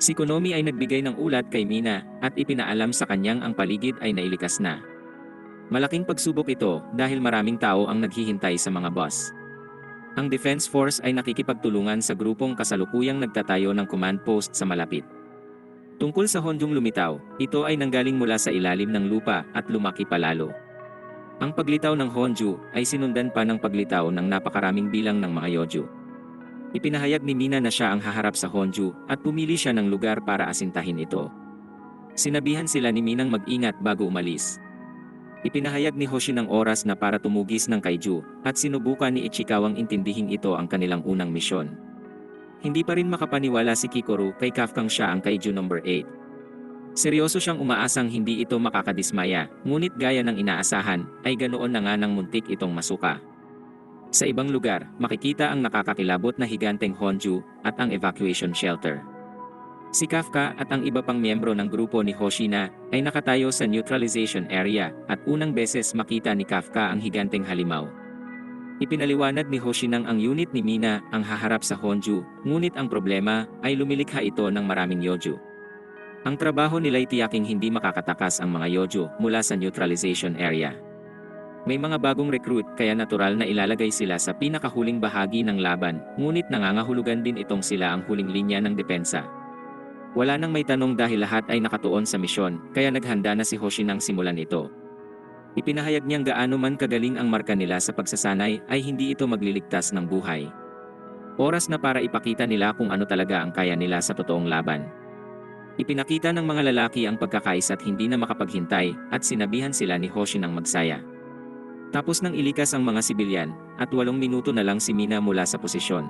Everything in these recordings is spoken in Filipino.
Si Konomi ay nagbigay ng ulat kay Mina at ipinaalam sa kanyang ang paligid ay nailikas na. Malaking pagsubok ito dahil maraming tao ang naghihintay sa mga boss. Ang Defense Force ay nakikipagtulungan sa grupong kasalukuyang nagtatayo ng command post sa malapit. Tungkol sa Honjong lumitaw, ito ay nanggaling mula sa ilalim ng lupa at lumaki palalo. Ang paglitaw ng Honju ay sinundan pa ng paglitaw ng napakaraming bilang ng mga Yoju. Ipinahayag ni Mina na siya ang haharap sa Honju at pumili siya ng lugar para asintahin ito. Sinabihan sila ni Minang mag-ingat bago umalis. Ipinahayag ni Hoshi ng oras na para tumugis ng kaiju at sinubukan ni Ichikawang intindihing ito ang kanilang unang misyon. Hindi pa rin makapaniwala si Kikoru kay Kafkang siya ang kaiju number 8. Seryoso siyang umaasang hindi ito makakadismaya, ngunit gaya ng inaasahan, ay ganoon na nga ng muntik itong masuka. Sa ibang lugar, makikita ang nakakakilabot na higanteng Honju at ang evacuation shelter. Si Kafka at ang iba pang miyembro ng grupo ni Hoshina ay nakatayo sa neutralization area at unang beses makita ni Kafka ang higanteng halimaw. Ipinaliwanag ni Hoshinang ang unit ni Mina ang haharap sa Honju, ngunit ang problema ay lumilikha ito ng maraming Yoju. Ang trabaho nila'y tiyaking hindi makakatakas ang mga Yoju mula sa neutralization area. May mga bagong recruit kaya natural na ilalagay sila sa pinakahuling bahagi ng laban, ngunit nangangahulugan din itong sila ang huling linya ng depensa. Wala nang may tanong dahil lahat ay nakatuon sa misyon, kaya naghanda na si Hoshi nang simulan ito. Ipinahayag niyang gaano man kagaling ang marka nila sa pagsasanay ay hindi ito magliligtas ng buhay. Oras na para ipakita nila kung ano talaga ang kaya nila sa totoong laban. Ipinakita ng mga lalaki ang pagkakaisa't hindi na makapaghintay at sinabihan sila ni Hoshi nang magsaya. Tapos nang ilikas ang mga sibilyan, at 8 minuto na lang si Mina mula sa posisyon.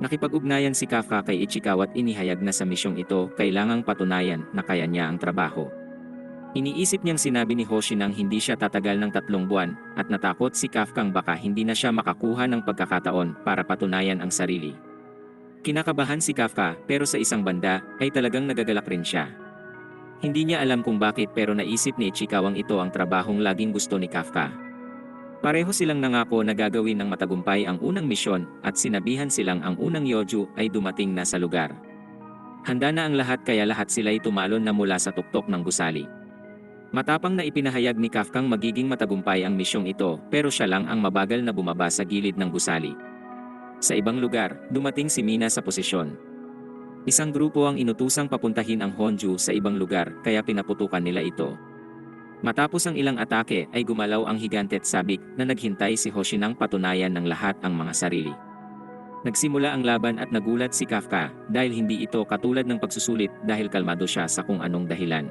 Nakipag-ugnayan si Kafka kay Ichikawa at inihayag na sa misyong ito kailangang patunayan na kaya niya ang trabaho. Iniisip niyang sinabi ni Hoshi nang hindi siya tatagal ng 3 buwan at natakot si Kafkang baka hindi na siya makakuha ng pagkakataon para patunayan ang sarili. Kinakabahan si Kafka pero sa isang banda ay talagang nagagalak rin siya. Hindi niya alam kung bakit pero naisip ni Ichikawang ito ang trabahong laging gusto ni Kafka. Pareho silang nangako na gagawin ng matagumpay ang unang misyon at sinabihan silang ang unang Yoju ay dumating na sa lugar. Handa na ang lahat kaya lahat sila'y tumalon na mula sa tuktok ng gusali. Matapang na ipinahayag ni Kafkang magiging matagumpay ang misyong ito pero siya lang ang mabagal na bumaba sa gilid ng gusali. Sa ibang lugar, dumating si Mina sa posisyon. Isang grupo ang inutusang papuntahin ang Honju sa ibang lugar kaya pinaputukan nila ito. Matapos ang ilang atake ay gumalaw ang higante at sabik na naghintay si Hoshi nang patunayan ng lahat ang mga sarili. Nagsimula ang laban at nagulat si Kafka dahil hindi ito katulad ng pagsusulit dahil kalmado siya sa kung anong dahilan.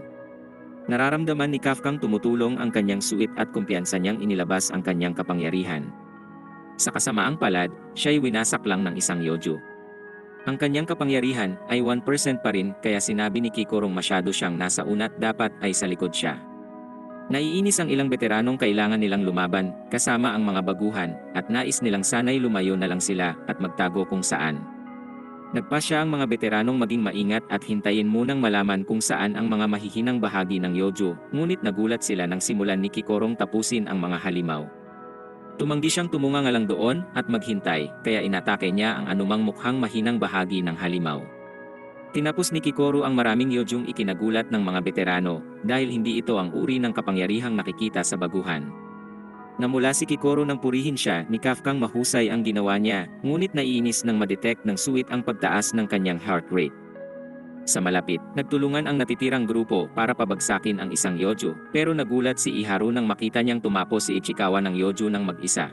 Nararamdaman ni Kafkang tumutulong ang kanyang suit at kumpiyansa niyang inilabas ang kanyang kapangyarihan. Sa kasamaang palad, siya'y winasak lang ng isang Yoju. Ang kanyang kapangyarihan ay 1% pa rin kaya sinabi ni Kikorong masyado siyang nasa una at dapat ay sa likod siya. Naiinis ang ilang veteranong kailangan nilang lumaban, kasama ang mga baguhan, at nais nilang sanay lumayo na lang sila at magtago kung saan. Nagpasya ang mga veteranong maging maingat at hintayin munang malaman kung saan ang mga mahihinang bahagi ng Yoju, ngunit nagulat sila nang simulan ni Kikorong tapusin ang mga halimaw. Tumanggi siyang tumunga lang doon at maghintay, kaya inatake niya ang anumang mukhang mahinang bahagi ng halimaw. Tinapos ni Kikoru ang maraming Yojung ikinagulat ng mga veterano dahil hindi ito ang uri ng kapangyarihang nakikita sa baguhan. Namula si Kikoru nang purihin siya ni Kafkang mahusay ang ginawa niya, ngunit naiinis nang madetect ng suwit ang pagtaas ng kanyang heart rate. Sa malapit, nagtulungan ang natitirang grupo para pabagsakin ang isang Yoju, pero nagulat si Iharu nang makita niyang tumapos si Ichikawa ng Yoju ng mag-isa.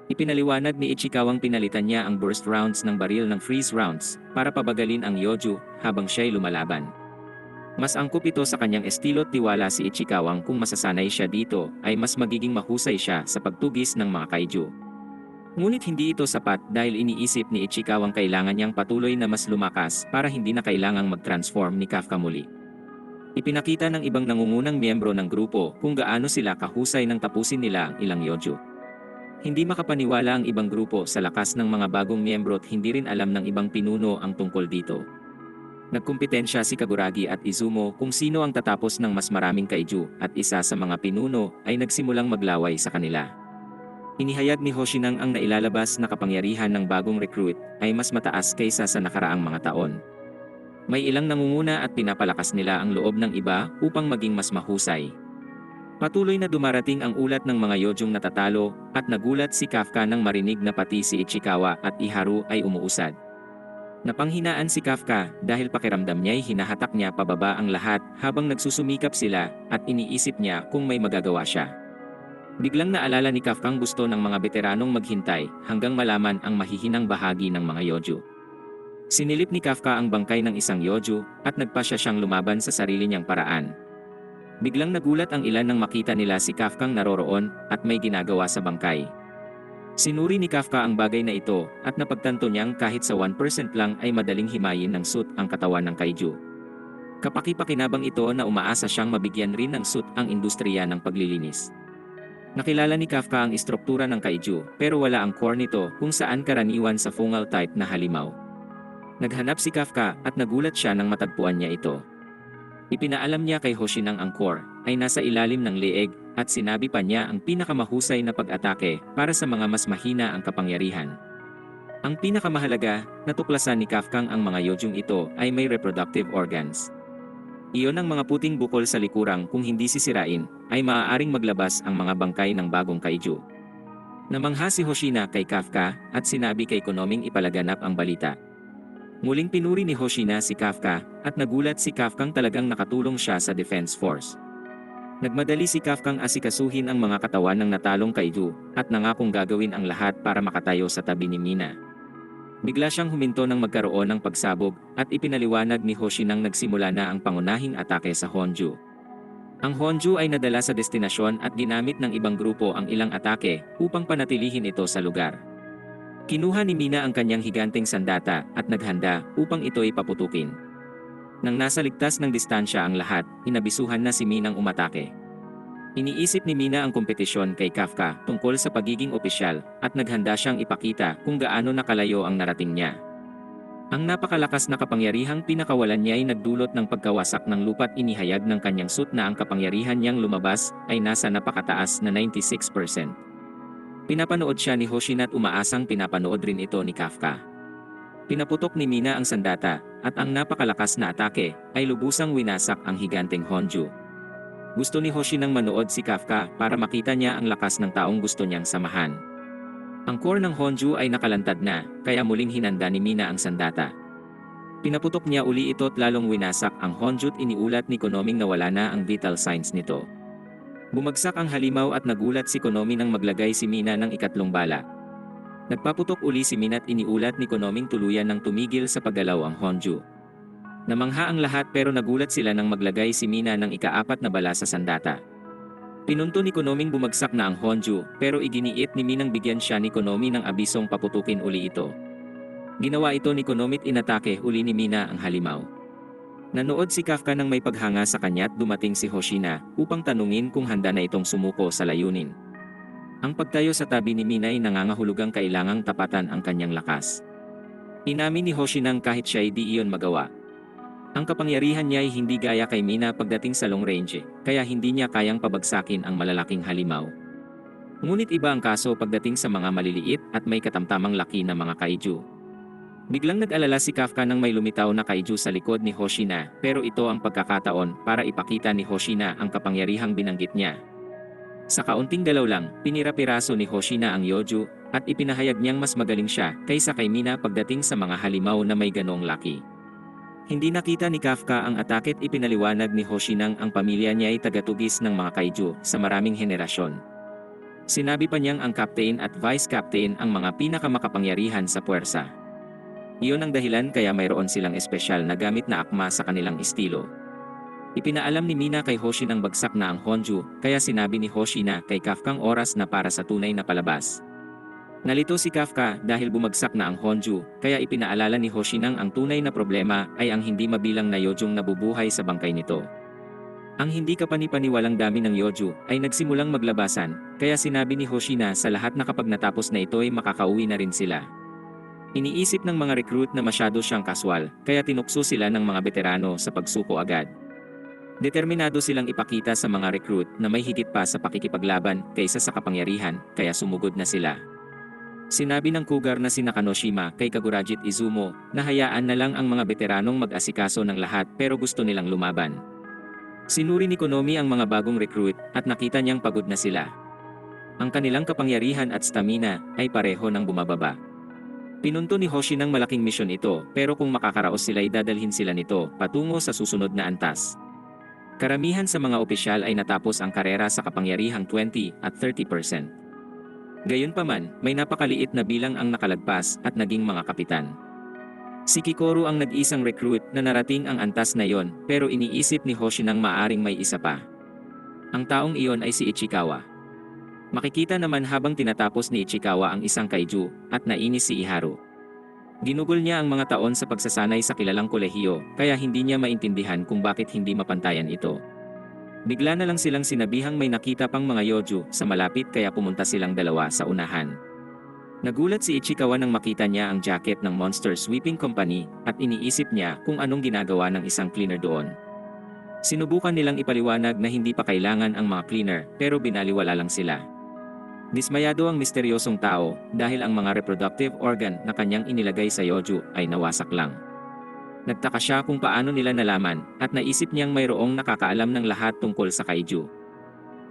Ipinaliwanag ni Ichikawang pinalitan niya ang burst rounds ng baril ng freeze rounds para pabagalin ang Yoju habang siya'y lumalaban. Mas angkop ito sa kanyang estilo at tiwala si Ichikawang kung masasanay siya dito ay mas magiging mahusay siya sa pagtugis ng mga kaiju. Ngunit hindi ito sapat dahil iniisip ni Ichikawang kailangan niyang patuloy na mas lumakas para hindi na kailangang mag-transform ni Kafka muli. Ipinakita ng ibang nangungunang miyembro ng grupo kung gaano sila kahusay nang tapusin nila ang ilang Yoju. Hindi makapaniwala ang ibang grupo sa lakas ng mga bagong miyembro at hindi rin alam ng ibang pinuno ang tungkol dito. Nagkumpetensya si Kaguragi at Izumo kung sino ang tatapos ng mas maraming kaiju at isa sa mga pinuno ay nagsimulang maglaway sa kanila. Inihayag ni Hoshinang ang nailalabas na kapangyarihan ng bagong recruit ay mas mataas kaysa sa nakaraang mga taon. May ilang nangunguna at pinapalakas nila ang loob ng iba upang maging mas mahusay. Patuloy na dumarating ang ulat ng mga Yojong natatalo at nagulat si Kafka nang marinig na pati si Ichikawa at Iharu ay umuusad. Napanghinaan si Kafka dahil pakiramdam niya'y hinahatak niya pababa ang lahat habang nagsusumikap sila at iniisip niya kung may magagawa siya. Biglang naalala ni Kafka ang gusto ng mga veteranong maghintay hanggang malaman ang mahihinang bahagi ng mga Yojo. Sinilip ni Kafka ang bangkay ng isang Yojo at nagpasya siyang lumaban sa sarili niyang paraan. Biglang nagulat ang ilan nang makita nila si Kafkang naroroon at may ginagawa sa bangkay. Sinuri ni Kafka ang bagay na ito at napagtanto niyang kahit sa 1% lang ay madaling himayin ng suit ang katawan ng kaiju. Kapaki-pakinabang ito na umaasa siyang mabigyan rin ng suit ang industriya ng paglilinis. Nakilala ni Kafka ang istruktura ng kaiju pero wala ang core nito kung saan karaniwan sa fungal type na halimaw. Naghanap si Kafka at nagulat siya nang matagpuan niya ito. Ipinaalam niya kay Hoshinang ang core ay nasa ilalim ng leeg at sinabi pa niya ang pinakamahusay na pag-atake para sa mga mas mahina ang kapangyarihan. Ang pinakamahalaga, natuklasan ni Kafkang ang mga Yojong ito ay may reproductive organs. Iyon ang mga puting bukol sa likurang kung hindi sisirain ay maaaring maglabas ang mga bangkay ng bagong kaiju. Namangha si Hoshina kay Kafka at sinabi kay Konoming ipalaganap ang balita. Muling pinuri ni Hoshina si Kafka at nagulat si Kafkang talagang nakatulong siya sa Defense Force. Nagmadali si Kafkang asikasuhin ang mga katawan ng natalong kaiju at nangakong gagawin ang lahat para makatayo sa tabi ni Mina. Bigla siyang huminto nang magkaroon ng pagsabog at ipinaliwanag ni Hoshinang nagsimula na ang pangunahing atake sa Honju. Ang Honju ay nadala sa destinasyon at ginamit ng ibang grupo ang ilang atake upang panatilihin ito sa lugar. Kinuha ni Mina ang kanyang higanteng sandata at naghanda upang ito'y paputukin. Nang nasa ligtas ng distansya ang lahat, inabisuhan na si Minang umatake. Iniisip ni Mina ang kompetisyon kay Kafka tungkol sa pagiging opisyal at naghanda siyang ipakita kung gaano nakalayo ang narating niya. Ang napakalakas na kapangyarihang pinakawalan niya ay nagdulot ng pagkawasak ng lupa't inihayag ng kanyang suit na ang kapangyarihan niyang lumabas ay nasa napakataas na 96%. Pinapanood siya ni Hoshina at umaasang pinapanood rin ito ni Kafka. Pinaputok ni Mina ang sandata at ang napakalakas na atake ay lubusang winasak ang higanteng Honju. Gusto ni Hoshinang manood si Kafka para makita niya ang lakas ng taong gusto niyang samahan. Ang core ng Honju ay nakalantad na, kaya muling hinanda ni Mina ang sandata. Pinaputok niya uli ito at lalong winasak ang Honju at iniulat ni Konoming na wala na ang vital signs nito. Bumagsak ang halimaw at nagulat si Konomi nang maglagay si Mina ng ikatlong bala. Nagpaputok uli si Mina at iniulat ni Konoming tuluyan ng tumigil sa paggalaw ang Honju. Namangha ang lahat pero nagulat sila nang maglagay si Mina ng ika-4 na bala sa sandata. Pinunto ni Konoming bumagsak na ang Honju pero iginiit ni Minang bigyan siya ni Konomi ng abisong paputukin uli ito. Ginawa ito ni Konomi at inatake uli ni Mina ang halimaw. Nanood si Kafka nang may paghanga sa kanya at dumating si Hoshina upang tanungin kung handa na itong sumuko sa layunin. Ang pagtayo sa tabi ni Mina ay nangangahulugang kailangang tapatan ang kanyang lakas. Inamin ni Hoshinang kahit siya ay di iyon magawa. Ang kapangyarihan niya ay hindi gaya kay Mina pagdating sa long range, kaya hindi niya kayang pabagsakin ang malalaking halimaw. Ngunit iba ang kaso pagdating sa mga maliliit at may katamtamang laki na mga kaiju. Biglang nag-alala si Kafka nang may lumitaw na kaiju sa likod ni Hoshina pero ito ang pagkakataon para ipakita ni Hoshina ang kapangyarihang binanggit niya. Sa kaunting galaw lang, pinira-piraso ni Hoshina ang Yoju at ipinahayag niyang mas magaling siya kaysa kay Mina pagdating sa mga halimaw na may ganoong laki. Hindi nakita ni Kafka ang atake at ipinaliwanag ni Hoshinang ang pamilya niya ay tagatugis ng mga kaiju sa maraming henerasyon. Sinabi pa niyang ang captain at vice captain ang mga pinakamakapangyarihan sa puwersa. Iyon ang dahilan kaya mayroon silang espesyal na gamit na akma sa kanilang estilo. Ipinaalam ni Mina kay Hoshin ang bagsak na ang Honju, kaya sinabi ni Hoshina kay Kafkang oras na para sa tunay na palabas. Nalito si Kafka dahil bumagsak na ang Honju, kaya ipinaalala ni Hoshinang ang tunay na problema ay ang hindi mabilang na Yojong nabubuhay sa bangkay nito. Ang hindi kapani-paniwalang dami ng Yoju ay nagsimulang maglabasan, kaya sinabi ni Hoshina sa lahat na kapag natapos na ito ay makakauwi na rin sila. Iniisip ng mga recruit na masyado siyang kaswal, kaya tinukso sila ng mga veterano sa pagsuko agad. Determinado silang ipakita sa mga recruit na may higit pa sa pakikipaglaban kaysa sa kapangyarihan, kaya sumugod na sila. Sinabi ng cougar na si Nakanoshima kay Kagurajit Izumo na hayaan na lang ang mga veteranong mag-asikaso ng lahat pero gusto nilang lumaban. Sinuri ni Konomi ang mga bagong recruit at nakita niyang pagod na sila. Ang kanilang kapangyarihan at stamina ay pareho ng bumababa. Pinunto ni Hoshi ng malaking misyon ito pero kung makakaraos sila ay dadalhin sila nito patungo sa susunod na antas. Karamihan sa mga opisyal ay natapos ang karera sa kapangyarihang 20 at 30%. Gayunpaman, may napakaliit na bilang ang nakalagpas at naging mga kapitan. Si Kikoru ang nag-isang recruit na narating ang antas na yon pero iniisip ni Hoshi nang maaring may isa pa. Ang taong iyon ay si Ichikawa. Makikita naman habang tinatapos ni Ichikawa ang isang kaiju at nainis si Iharu. Ginugol niya ang mga taon sa pagsasanay sa kilalang kolehiyo kaya hindi niya maintindihan kung bakit hindi mapantayan ito. Bigla na lang silang sinabihang may nakita pang mga yoju sa malapit kaya pumunta silang dalawa sa unahan. Nagulat si Ichikawa nang makita niya ang jacket ng Monster Sweeping Company at iniisip niya kung anong ginagawa ng isang cleaner doon. Sinubukan nilang ipaliwanag na hindi pa kailangan ang mga cleaner pero binaliwala lang sila. Dismayado ang misteryosong tao dahil ang mga reproductive organ na kanyang inilagay sa yoju ay nawasak lang. Nagtaka siya kung paano nila nalaman at naisip niyang mayroong nakakaalam ng lahat tungkol sa kaiju.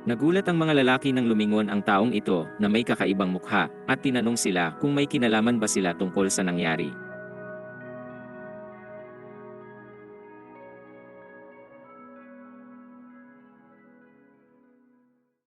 Nagulat ang mga lalaki nang lumingon ang taong ito na may kakaibang mukha at tinanong sila kung may kinalaman ba sila tungkol sa nangyari.